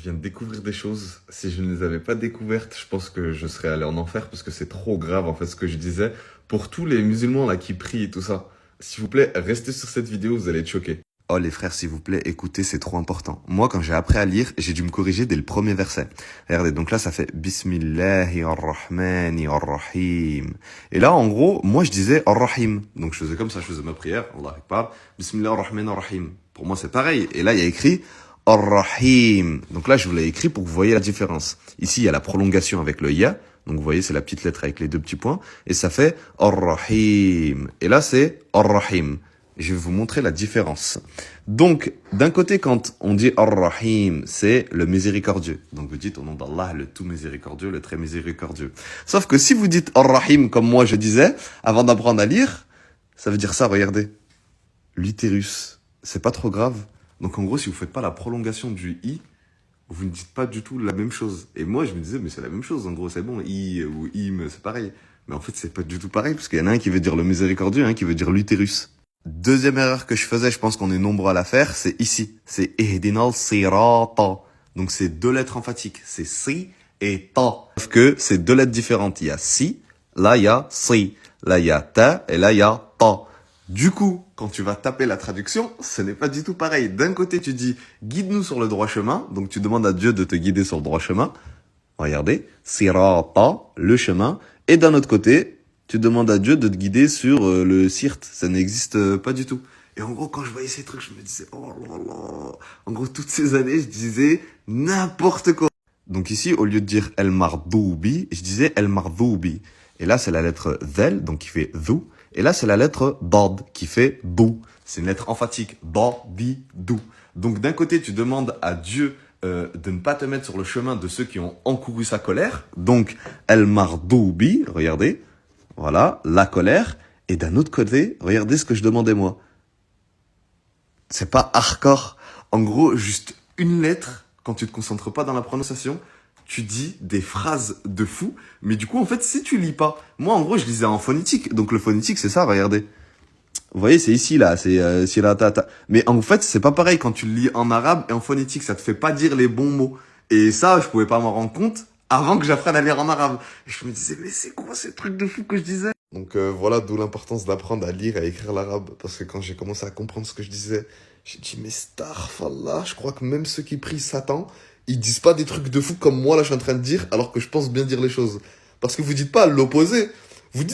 viens de découvrir des choses. Si je ne les avais pas découvertes, je pense que je serais allé en enfer parce que c'est trop grave en fait ce que je disais. Pour tous les musulmans là qui prient et tout ça, s'il vous plaît, restez sur cette vidéo, vous allez être choqués. Oh les frères, s'il vous plaît, écoutez, c'est trop important. Moi, quand j'ai appris à lire, j'ai dû me corriger dès le premier verset. Regardez, donc là, ça fait Bismillahirrahmanirrahim. Et là, en gros, moi, je disais Ar-Rahim. Donc je faisais comme ça, je faisais ma prière, Allah Akbar, Bismillahirrahmanirrahim. Pour moi, c'est pareil. Et là, il y a écrit Ar-Rahim. Donc là, je vous l'ai écrit pour que vous voyez la différence. Ici, il y a la prolongation avec le Ya. Donc vous voyez, c'est la petite lettre avec les deux petits points. Et ça fait Ar-Rahim. Et là, c'est Ar-Rahim. Je vais vous montrer la différence. Donc, d'un côté, quand on dit Ar-Rahim, c'est le miséricordieux. Donc vous dites au nom d'Allah, le tout miséricordieux, le très miséricordieux. Sauf que si vous dites Ar-Rahim, comme moi je disais, avant d'apprendre à lire, ça veut dire ça, regardez. L'utérus. C'est pas trop grave. Donc en gros, si vous faites pas la prolongation du I, vous ne dites pas du tout la même chose. Et moi, je me disais, mais c'est la même chose, en gros, c'est bon, I ou Im, c'est pareil. Mais en fait, c'est pas du tout pareil, parce qu'il y en a un qui veut dire le miséricordieux, un qui veut dire l'utérus. Deuxième erreur que je faisais, je pense qu'on est nombreux à la faire, c'est ici. C'est Ihdinal Sirata. Donc c'est deux lettres emphatiques. C'est Si et Ta. Sauf que c'est deux lettres différentes. Il y a Si, là il y a Si. Là il y a Ta et là il y a Ta. Du coup, quand tu vas taper la traduction, ce n'est pas du tout pareil. D'un côté, tu dis « guide-nous sur le droit chemin », donc tu demandes à Dieu de te guider sur le droit chemin. Regardez, « sirata », le chemin. Et d'un autre côté, tu demandes à Dieu de te guider sur le sirt. Ça n'existe pas du tout. Et en gros, quand je voyais ces trucs, je me disais « oh là là ». En gros, toutes ces années, je disais n'importe quoi. Donc ici, au lieu de dire « el mardoubi », je disais « el mardoubi ». Et là, c'est la lettre « zel », donc qui fait « dhou ». Et là, c'est la lettre Dad qui fait Dou. C'est une lettre emphatique. Da, di, dou. Donc, d'un côté, tu demandes à Dieu de ne pas te mettre sur le chemin de ceux qui ont encouru sa colère. Donc, El Mardoubi, regardez. Voilà, la colère. Et d'un autre côté, regardez ce que je demandais moi. C'est pas hardcore. En gros, juste une lettre, quand tu te concentres pas dans la prononciation, tu dis des phrases de fou, mais du coup, en fait, si tu lis pas, moi, en gros, je lisais en phonétique, donc le phonétique, c'est ça, regardez. Vous voyez, c'est ici, là, c'est siratata. Mais en fait, c'est pas pareil quand tu le lis en arabe et en phonétique, ça te fait pas dire les bons mots. Et ça, je pouvais pas m'en rendre compte avant que j'apprenne à lire en arabe. Et je me disais, mais c'est quoi ces trucs de fou que je disais? Donc voilà, d'où l'importance d'apprendre à lire et à écrire l'arabe. Parce que quand j'ai commencé à comprendre ce que je disais, j'ai dit, mais starfallah, je crois que même ceux qui prient Satan, ils disent pas des trucs de fou comme moi là je suis en train de dire, alors que je pense bien dire les choses. Parce que vous dites pas l'opposé. Vous dites